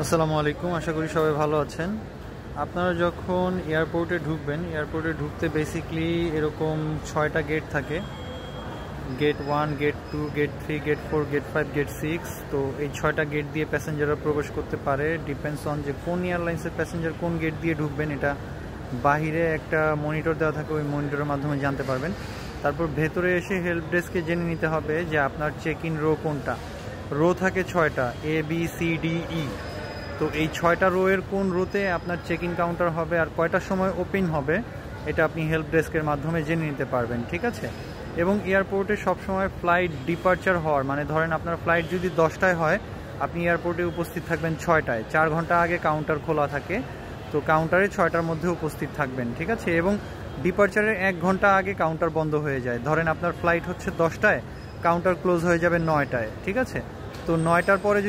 আসসালামু আলাইকুম, আশা করি সবাই ভালো আছেন। আপনারা যখন এয়ারপোর্টে ঢুকবেন, এয়ারপোর্টে ঢুকতে বেসিকলি এরকম 6টা গেট থাকে। Gate 1, gate 2, gate 3, gate 4, gate 5, gate 6। তো এই 6টা গেট দিয়ে প্যাসেঞ্জাররা প্রবেশ করতে পারে। ডিপেন্ডস অন যে কোন এয়ারলাইন্সের প্যাসেঞ্জার কোন গেট দিয়ে ঢুকবেন, এটা বাহিরে একটা মনিটর দেওয়া থাকে, ওই মনিটরের মাধ্যমে জানতে পারবেন। তারপর ভেতরে এসে হেল্প ডেস্কে জেনে নিতে হবে যে আপনার চেক ইন রো কোনটা। রো থাকে 6টা, ABCDE। তো এই 6টা রো এর কোন রোতে আপনার চেক ইন কাউন্টার হবে আর কয়টার সময় ওপেন হবে, এটা আপনি হেল্প ডেস্কের মাধ্যমে জেনে নিতে পারবেন, ঠিক আছে। এবং এয়ারপোর্টে সবসময় ফ্লাইট ডিপার্চার হওয়ার, মানে ধরেন আপনার ফ্লাইট যদি 10টায় হয়, আপনি এয়ারপোর্টে উপস্থিত থাকবেন 6টায়। 4 ঘন্টা আগে কাউন্টার খোলা থাকে, তো কাউন্টারে 6টার মধ্যে উপস্থিত থাকবেন, ঠিক আছে। এবং ডিপার্চারের 1 ঘন্টা আগে কাউন্টার বন্ধ হয়ে যায়। ধরেন আপনার ফ্লাইট হচ্ছে 10টায়, কাউন্টার ক্লোজ হয়ে যাবে 9টায়, ঠিক আছে। তো 9টার পরে